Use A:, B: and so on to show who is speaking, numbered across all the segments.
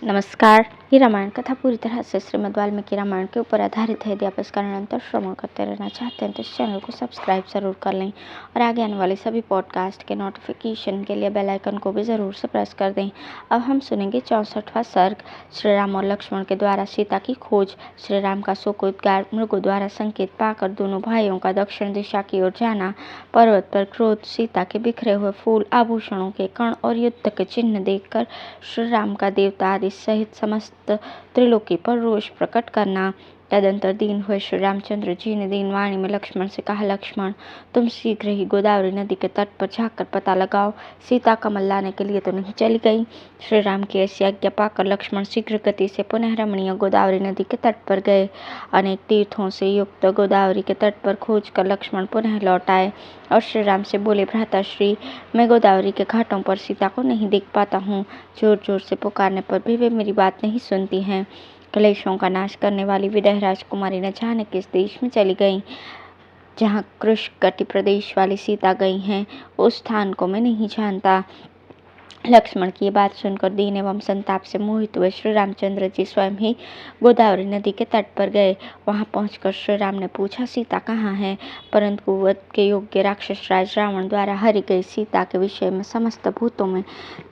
A: नमस्कार। ये रामायण कथा पूरी तरह से श्रीमद् वाल्मीकि रामायण के ऊपर आधारित है। यदि आप इसका निरंतर श्रवण करते रहना चाहते हैं तो इस चैनल को सब्सक्राइब ज़रूर कर लें और आगे आने वाले सभी पॉडकास्ट के नोटिफिकेशन के लिए बेल आइकन को भी ज़रूर से प्रेस कर दें। अब हम सुनेंगे 64वां सर्ग, श्री राम और लक्ष्मण के द्वारा सीता की खोज। श्री राम का शोकोद्गार, मृगों द्वारा संकेत पाकर दोनों भाइयों का दक्षिण दिशा की ओर जाना, पर्वत पर क्रोध, सीता के बिखरे हुए फूल, आभूषणों के कण और युद्ध के चिन्ह देखकर श्री राम का देवता आदि सहित समस्त त्रिलोकी पर रोष प्रकट करना। तदंतर दीन हुए श्री रामचंद्र जी ने दीन वाणी में लक्ष्मण से कहा, लक्ष्मण, तुम शीघ्र ही गोदावरी नदी के तट पर जाकर पता लगाओ, सीता कमल लाने के लिए तो नहीं चली गई। श्री राम की ऐसी आज्ञा पाकर लक्ष्मण शीघ्र गति से पुनः रमणीय गोदावरी नदी के तट पर गए। अनेक तीर्थों से युक्त गोदावरी के तट पर खोज कर लक्ष्मण पुनः लौट आए और श्री राम से बोले, भ्राताश्री, मैं गोदावरी के घाटों पर सीता को नहीं देख पाता हूँ। जोर जोर से पुकारने पर भी वे मेरी बात नहीं सुनती हैं। क्लेशों का नाश करने वाली विदेह राजकुमारी न जाने किस देश में चली गई। जहाँ कृष्ण प्रदेश वाली सीता गई हैं, उस स्थान को मैं नहीं जानता। लक्ष्मण की ये बात सुनकर दीन एवं संताप से मोहित हुए श्री रामचंद्र जी स्वयं ही गोदावरी नदी के तट पर गए। वहां पहुंचकर श्री राम ने पूछा, सीता कहाँ है? परंतु वध के योग्य राक्षस राज रावण द्वारा हरी गई सीता के विषय में समस्त भूतों में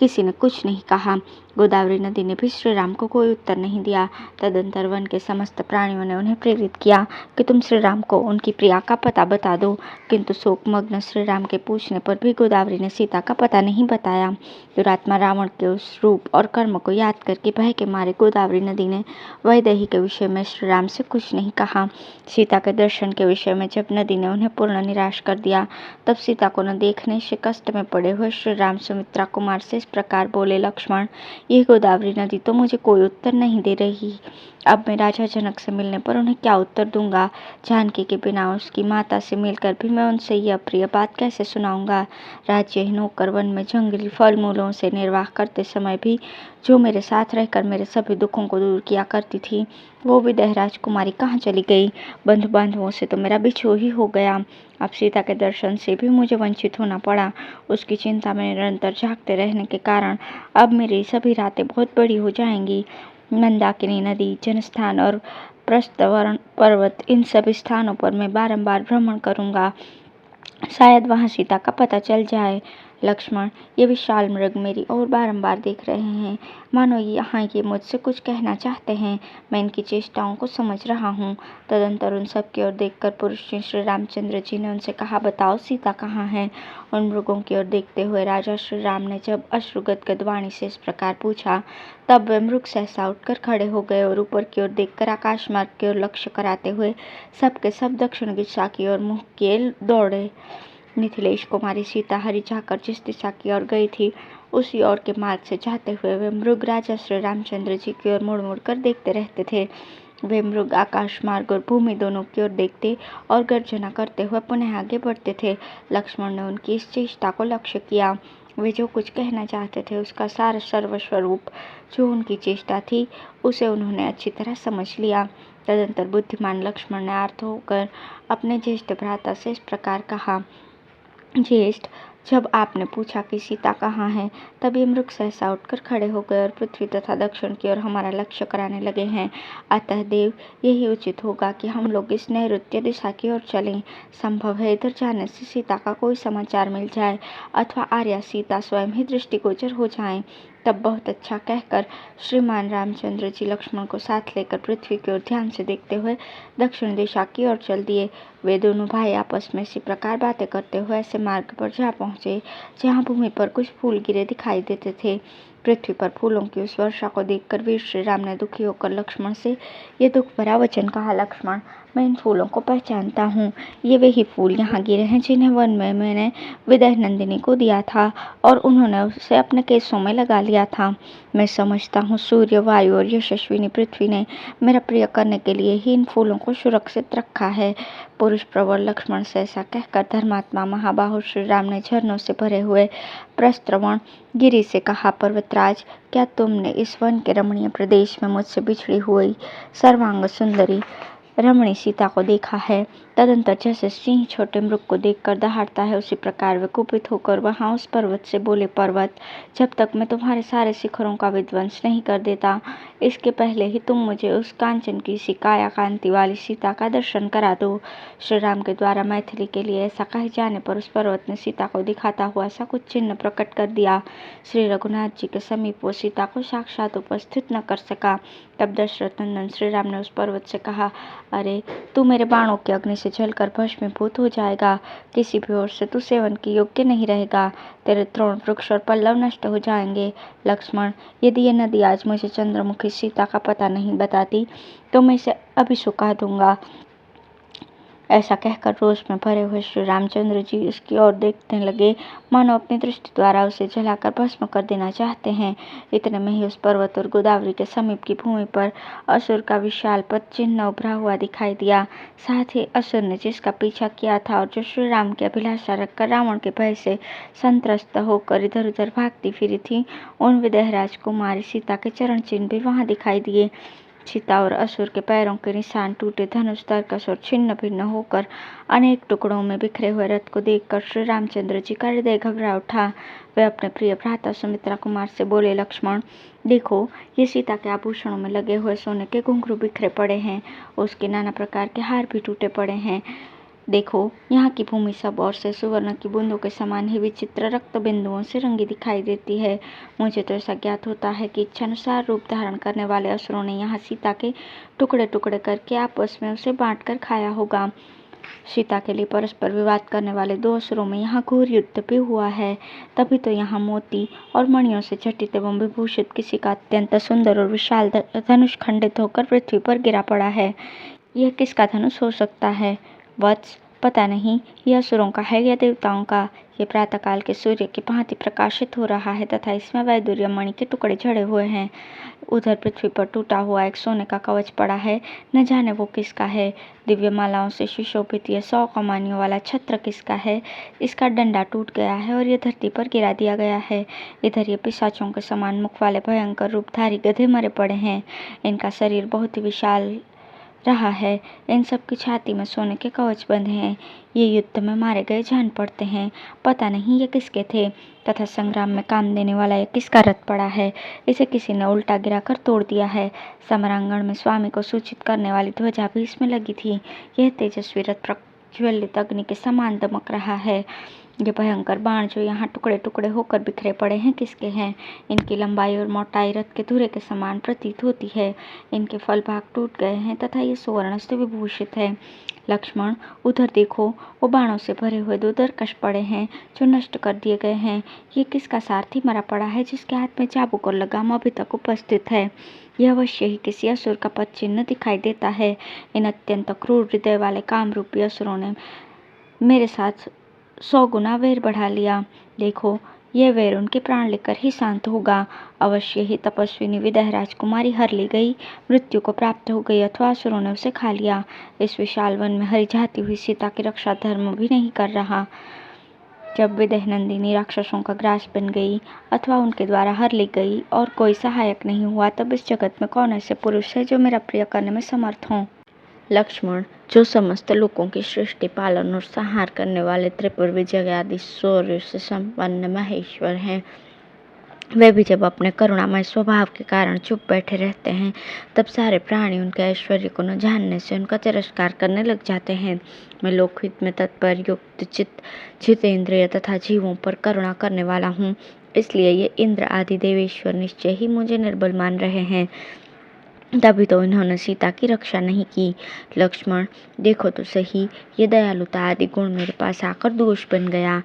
A: किसी ने कुछ नहीं कहा। गोदावरी नदी ने भी श्री राम को कोई उत्तर नहीं दिया। तदंतर वन के समस्त प्राणियों ने उन्हें प्रेरित किया कि तुम श्री राम को उनकी प्रिया का पता बता दो, किंतु शोकमग्न श्री राम के पूछने पर भी गोदावरी ने सीता का पता नहीं बताया। दुरात्मा रावण के उस रूप और कर्म को याद करके भय के मारे गोदावरी नदी ने वैदेही के विषय में श्री राम से कुछ नहीं कहा। सीता के दर्शन के विषय में जब नदी ने उन्हें पूर्ण निराश कर दिया, तब सीता को न देखने से कष्ट में पड़े हुए श्री राम सुमित्रा कुमार से इस प्रकार बोले, लक्ष्मण, यह गोदावरी नदी तो मुझे कोई उत्तर नहीं दे रही। अब मैं राजा जनक से मिलने पर उन्हें क्या उत्तर दूंगा? जानकी के बिना उसकी माता से मिलकर भी मैं उनसे यह अप्रिय बात कैसे सुनाऊंगा? राज्यहीन होकर वन में जंगली फल मूलों से निर्वाह करते समय भी जो मेरे साथ रहकर मेरे सभी दुखों को दूर किया करती थी, वो विदेह राजकुमारी कहाँ चली गई? बंधु बांधवों से तो मेरा बिछोह ही हो गया। अब सीता के दर्शन से भी मुझे वंचित होना पड़ा। उसकी चिंता में निरंतर जागते रहने के कारण अब मेरी सभी रातें बहुत बड़ी हो जाएंगी। मंदाकिनी नदी, जनस्थान और प्रस्थवरण पर्वत, इन सभी स्थानों पर मैं बारंबार भ्रमण करूंगा। शायद वहां सीता का पता चल जाए। लक्ष्मण, ये विशाल मृग मेरी ओर बारंबार देख रहे हैं, मानो यहाँ ये मुझसे कुछ कहना चाहते हैं। मैं इनकी चेष्टाओं को समझ रहा हूँ। तदंतर उन सब की ओर देखकर पुरुष श्री रामचंद्र जी ने उनसे कहा, बताओ सीता कहाँ है? उन मृगों की ओर देखते हुए राजा श्री राम ने जब अश्रुगदगद वाणी से इस प्रकार पूछा, तब वे मृग सहसा उठकर खड़े हो गए और ऊपर की ओर देखकर आकाश मार्ग की ओर लक्ष्य कराते हुए सबके सब दक्षिण दिशा की ओर मुँह किए दौड़े। मिथिलेश कुमारी सीता हरि जाकर जिस दिशा की ओर गई थी, उसी ओर के मार्ग से जाते हुए वे मृग राजा श्री रामचंद्र जी की ओर मुड़ मुड़ कर देखते रहते थे। वे मृग आकाश मार्ग और भूमि दोनों की ओर देखते और गर्जना करते हुए पुनः आगे बढ़ते थे। लक्ष्मण ने उनकी इस चेष्टा को लक्ष्य किया। वे जो कुछ कहना चाहते थे उसका सार सर्वस्वरूप जो उनकी चेष्टा थी, उसे उन्होंने अच्छी तरह समझ लिया। तदंतर बुद्धिमान लक्ष्मण ने आर्त होकर अपने ज्येष्ठ भ्राता से इस प्रकार कहा, ज्येष्ठ, जब आपने पूछा कि सीता कहाँ है, तब ये मृग सहसा उठकर खड़े हो गए और पृथ्वी तथा दक्षिण की ओर हमारा लक्ष्य कराने लगे हैं। अतः देव, यही उचित होगा कि हम लोग इस नैऋत्य दिशा की ओर चलें। संभव है इधर जाने से सीता का कोई समाचार मिल जाए अथवा आर्या सीता स्वयं ही दृष्टिगोचर हो जाएं। तब बहुत अच्छा कहकर श्रीमान रामचंद्र जी लक्ष्मण को साथ लेकर पृथ्वी की ओर ध्यान से देखते हुए दक्षिण दिशा की ओर चल दिए। वे दोनों भाई आपस में इसी प्रकार बातें करते हुए ऐसे मार्ग पर जा पहुंचे जहाँ भूमि पर कुछ फूल गिरे दिखाई देते थे। पृथ्वी पर फूलों की उस वर्षा को देखकर वीर श्री राम ने दुखी होकर लक्ष्मण से ये दुख भरा वचन कहा, लक्ष्मण, मैं इन फूलों को पहचानता हूँ। ये वही फूल यहाँ गिरे हैं जिन्हें वन में मैंने विदेह नंदिनी को दिया था और उन्होंने उसे अपने केसों में लगा लिया था। मैं समझता हूँ सूर्य, वायु और यशस्विनी पृथ्वी ने मेरा प्रिय करने के लिए ही इन फूलों को सुरक्षित रखा है। पुरुष प्रवर लक्ष्मण से ऐसा कहकर धर्मात्मा महाबाहु श्री राम ने झरनों से भरे हुए प्रस्त्रवण गिरि से कहा, पर्वतराज, क्या तुमने इस वन के रमणीय प्रदेश में मुझसे बिछड़ी हुई सर्वांग सुंदरी रमणी सीता को देखा है। तदंतर जैसे सिंह छोटे मृग को देखकर दहाड़ता है, उसी प्रकार वे कुपित होकर वहां उस पर्वत से बोले, पर्वत, जब तक मैं तुम्हारे सारे शिखरों का विध्वंस नहीं कर देता, इसके पहले ही तुम मुझे उस कांचन की सी काया कांति वाली सीता का दर्शन करा दो। श्री राम के द्वारा मैथिली के लिए ऐसा कहे जाने पर उस पर्वत ने सीता को दिखाता हुआ सा कुछ चिन्ह प्रकट कर दिया। श्री रघुनाथ जी के समीप वो सीता को साक्षात उपस्थित न कर सका। तब दशरथ नंदन श्री राम ने उस पर्वत से कहा, अरे तू मेरे बाणों की अग्नि से जलकर भस्मीभूत हो जाएगा, किसी भी ओर से तू सेवन के योग्य नहीं रहेगा, तेरे तृण वृक्ष और पल्लव नष्ट हो जाएंगे। लक्ष्मण, यदि ये नदी आज मुझे चंद्रमुखी सीता का पता नहीं बताती तो मैं इसे अभी सुखा दूंगा। ऐसा कहकर रोष में भरे हुए श्री रामचंद्र जी उसकी ओर देखने लगे, मानो अपनी दृष्टि द्वारा उसे जलाकर भस्म कर देना चाहते हैं। इतने में ही उस पर्वत और गोदावरी के समीप की भूमि पर असुर का विशाल पद चिन्ह उभरा हुआ दिखाई दिया। साथ ही असुर ने जिसका पीछा किया था और जो श्री राम की अभिलाषा रखकर रावण के भय से संत्रस्त होकर इधर उधर भागती फिरी थी, उन विदेह राजकुमारी सीता के चरण चिन्ह भी वहां दिखाई दिए। सीता और असुर के पैरों के निशान, टूटे धनुष, तरकस और छिन्न भिन्न होकर अनेक टुकड़ों में बिखरे हुए रथ को देखकर श्री रामचंद्र जी का हृदय घबरा उठा। वे अपने प्रिय भ्राता सुमित्रा कुमार से बोले, लक्ष्मण, देखो, ये सीता के आभूषणों में लगे हुए सोने के घुंघरू बिखरे पड़े हैं, उसके नाना प्रकार के हार भी टूटे पड़े हैं। देखो, यहाँ की भूमि सब ओर से सुवर्ण की बूंदों के समान ही विचित्र रक्त बिंदुओं से रंगी दिखाई देती है। मुझे तो ऐसा ज्ञात होता है कि इच्छानुसार रूप धारण करने वाले असुरों ने यहाँ सीता के टुकड़े टुकड़े करके आपस में उसे बांटकर खाया होगा। सीता के लिए परस्पर विवाद करने वाले दो असुरों में यहाँ घोर युद्ध भी हुआ है। तभी तो यहाँ मोती और मणियों से जटित एवं विभूषित किसी का अत्यंत सुंदर और विशाल धनुष खंडित होकर पृथ्वी पर गिरा पड़ा है। यह किसका धनुष हो सकता है? वत्स, पता नहीं यह असुरों का है या देवताओं का। ये प्रातःकाल के सूर्य की भांति प्रकाशित हो रहा है तथा इसमें वैदुर्य मणि के टुकड़े झड़े हुए हैं। उधर पृथ्वी पर टूटा हुआ एक सोने का कवच पड़ा है, न जाने वो किसका है। दिव्य मालाओं से सुशोभित यह 100 कमानियों वाला छत्र किसका है? इसका डंडा टूट गया है और यह धरती पर गिरा दिया गया है। इधर ये पिशाचों के समान मुख वाले भयंकर रूपधारी गधे मरे पड़े हैं। इनका शरीर बहुत ही विशाल रहा है, इन सब की छाती में सोने के कवच बंधे हैं। ये युद्ध में मारे गए जान पड़ते हैं, पता नहीं ये किसके थे। तथा संग्राम में काम देने वाला ये किसका रथ पड़ा है, इसे किसी ने उल्टा गिराकर तोड़ दिया है। समरांगण में स्वामी को सूचित करने वाली ध्वजा भी इसमें लगी थी। यह तेजस्वी रथ प्रज्वलित अग्नि के समान दमक रहा है। ये भयंकर बाण जो यहाँ टुकड़े टुकड़े होकर बिखरे पड़े हैं किसके हैं? इनकी लंबाई और मोटाई रथ के धुरे के समान प्रतीत होती है। इनके फल भाग टूट गए हैं तथा ये सुवर्ण से विभूषित है। लक्ष्मण, उधर देखो, वो बाणों से भरे हुए 2 दरकश पड़े हैं जो नष्ट कर दिए गए हैं। ये किसका सारथी मरा पड़ा है जिसके हाथ में चाबुक और लगाम अभी तक उपस्थित है? यह अवश्य ही किसी असुर का पद चिन्ह दिखाई देता है। इन अत्यंत क्रूर हृदय वाले कामरूपी असुरों ने मेरे साथ 100 गुना वैर बढ़ा लिया। देखो, यह वैर उनके प्राण लेकर ही शांत होगा। अवश्य ही तपस्विनी विदेह राजकुमारी हर ली गई, मृत्यु को प्राप्त हो गई, अथवा असुरों ने उसे खा लिया। इस विशाल वन में हरी जाती हुई सीता की रक्षा धर्म भी नहीं कर रहा। जब विदेह नंदिनी राक्षसों का ग्रास बन गई अथवा उनके द्वारा हर ली गई और कोई सहायक नहीं हुआ, तब इस जगत में कौन ऐसे पुरुष है जो मेरा प्रिय करने में समर्थ हों? लक्ष्मण, जो समस्त लोकों की सृष्टि, पालन और संहार करने वाले त्रिपुर विजय आदि शौर्य से संपन्न महेश्वर हैं, वे भी जब अपने करुणामय स्वभाव के कारण चुप बैठे रहते हैं, तब सारे प्राणी उनके ऐश्वर्य को न जानने से उनका तिरस्कार करने लग जाते हैं। मैं लोकहित में तत्पर, युक्त चित्त, जितेंद्रिय तथा जीवों पर करुणा करने वाला हूँ, इसलिए ये इंद्र आदि देवेश्वर निश्चय ही मुझे निर्बल मान रहे हैं। तभी तो इन्होंने सीता की रक्षा नहीं की। लक्ष्मण, देखो तो सही, ये दयालुता आदि गुण मेरे पास आकर दोष बन गया।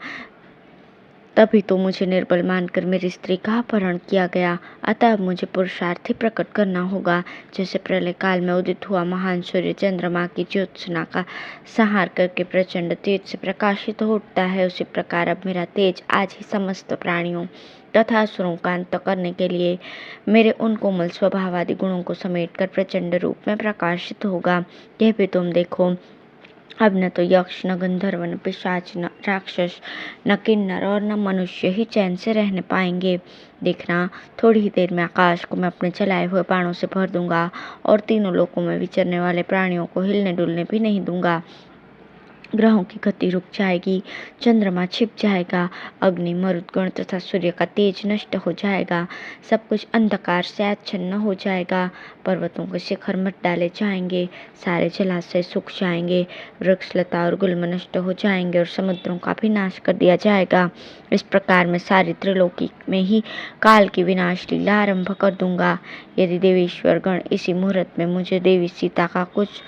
A: तभी तो मुझे निर्बल मानकर मेरी स्त्री का अपहरण किया गया। अतः अब मुझे पुरुषार्थ ही प्रकट करना होगा। जैसे प्रलय काल में उदित हुआ महान सूर्य चंद्रमा की ज्योत्सना का संहार करके प्रचंड तेज से प्रकाशित हो उठता है, उसी प्रकार अब मेरा तेज आज ही समस्त प्राणियों तथा असुरों का अंत करने के लिए मेरे उन कोमल स्वभाव आदि गुणों को समेटकर प्रचंड रूप में प्रकाशित होगा। यह भी तुम देखो, अब न तो यक्ष, न गंधर्व, न पिशाच, न राक्षस, न किन्नर और न मनुष्य ही चैन से रहने पाएंगे। देखना, थोड़ी ही देर में आकाश को मैं अपने चलाए हुए बाणों से भर दूंगा और तीनों लोकों में विचरने वाले प्राणियों को हिलने डुलने भी नहीं दूंगा। ग्रहों की गति रुक जाएगी, चंद्रमा छिप जाएगा, अग्नि, मरुदगण तथा सूर्य का तेज नष्ट हो जाएगा, सब कुछ अंधकार से आच्छन्न हो जाएगा। पर्वतों के शिखर मत डाले जाएंगे, सारे जलाशय सूख जाएंगे, वृक्ष, लता और गुल्म नष्ट हो जाएंगे और समुद्रों का भी नाश कर दिया जाएगा। इस प्रकार मैं सारी त्रिलोकी में ही काल की विनाश लीला आरंभ कर दूंगा। यदि देवेश्वर गण इसी मुहूर्त में मुझे देवी सीता का कुछ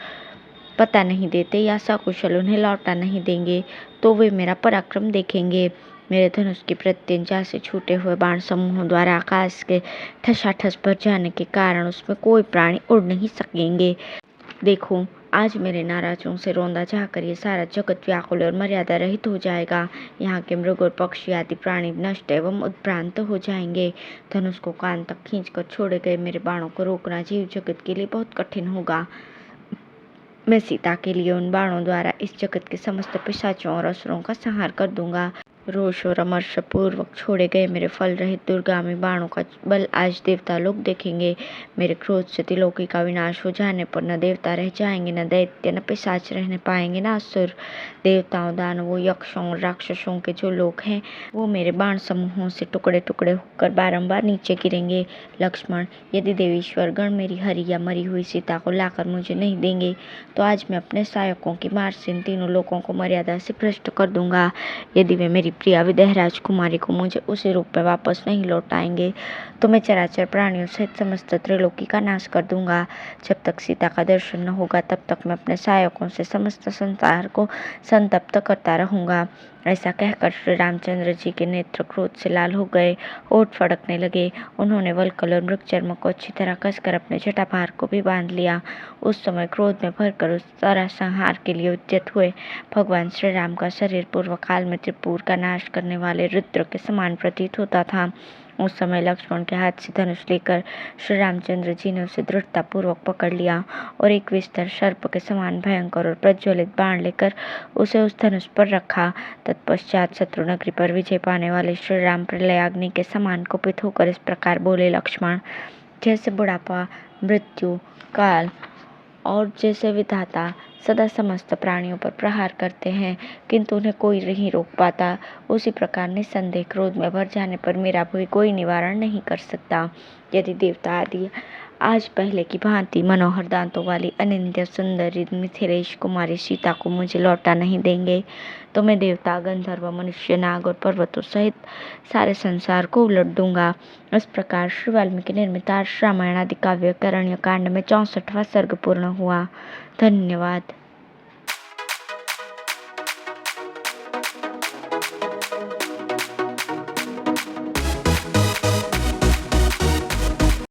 A: पता नहीं देते या सकुशल उन्हें लौटा नहीं देंगे, तो वे मेरा पराक्रम देखेंगे। मेरे धनुष की प्रत्यंचा से छूटे हुए बाण समूहों द्वारा आकाश के ठसाठस भर जाने के कारण उसमें कोई प्राणी उड़ नहीं सकेंगे। देखो, आज मेरे नाराजों से रौंदा जाकर ये सारा जगत व्याकुल और मर्यादा रहित हो जाएगा। यहाँ के मृग और पक्षी आदि प्राणी नष्ट एवं उद्भ्रांत हो जाएंगे। धनुष को कान तक खींचकर छोड़े गए मेरे बाणों को रोकना जीव जगत के लिए बहुत कठिन होगा। मैं सीता के लिए उन बाणों द्वारा इस जगत के समस्त पिशाचों और असुरों का संहार कर दूंगा। रोष और अमर्ष पूर्वक छोड़े गए मेरे फल रहित दुर्गामी बाणों का बल आज देवता लोग देखेंगे। मेरे क्रोध से त्रिलोकी का विनाश हो जाने पर न देवता रह जाएंगे, न दैत्य, न पिशाच रहने पाएंगे, न असुर। देवताओं, दानवों, यक्षों और राक्षसों के जो लोग हैं वो मेरे बाण समूहों से टुकड़े टुकड़े होकर बारंबार नीचे गिरेंगे। लक्ष्मण, यदि देवीश्वर गण मेरी हरी या मरी हुई सीता को लाकर मुझे नहीं देंगे तो आज मैं अपने सहायकों की मार से इन तीनों लोगों को मर्यादा से भ्रष्ट कर दूंगा। यदि वे मेरी प्रिया विदेह राजकुमारी को मुझे उसी रूप में वापस नहीं लौटाएंगे तो मैं चराचर प्राणियों सहित समस्त त्रिलोकी का नाश कर दूंगा। जब तक सीता का दर्शन न होगा तब तक मैं अपने सहायकों से समस्त संसार को संतप्त करता रहूंगा। ऐसा कहकर श्री रामचंद्र जी के नेत्र क्रोध से लाल हो गए, ओठ फड़कने लगे। उन्होंने वल्कल और मृगचर्म को अच्छी तरह कसकर अपने जटाभार को भी बांध लिया। उस समय क्रोध में भरकर उस तरह संहार के लिए उद्यत हुए भगवान श्री राम का शरीर पूर्व काल में त्रिपुर का नाश करने वाले रुद्र के समान प्रतीत होता था। उस समय लक्ष्मण के हाथ से धनुष लेकर श्री रामचंद्र जी ने उसे दृढ़तापूर्वक पकड़ लिया और एक विस्तर सर्प के समान भयंकर और प्रज्वलित बाण लेकर उसे उस धनुष पर रखा। तत्पश्चात शत्रु नगरी पर विजय पाने वाले श्री राम प्रलयाग्नि के समान कुपित होकर इस प्रकार बोले, लक्ष्मण, जैसे बुढ़ापा, मृत्यु, काल और जैसे विधाता सदा समस्त प्राणियों पर प्रहार करते हैं किंतु उन्हें कोई नहीं रोक पाता, उसी प्रकार निसंदेह क्रोध में भर जाने पर मेरा भी कोई निवारण नहीं कर सकता। यदि देवता आदि आज पहले की भांति मनोहर दांतों वाली अनिंद्य सुंदरी मिथिलेश कुमारी सीता को मुझे लौटा नहीं देंगे तो मैं देवता, गंधर्व, मनुष्य, नाग और पर्वतों सहित सारे संसार को उलट दूंगा। इस प्रकार श्री वाल्मीकि निर्मित रामायण आदि काव्य के अरण्य कांड में 64वां सर्ग पूर्ण हुआ। धन्यवाद।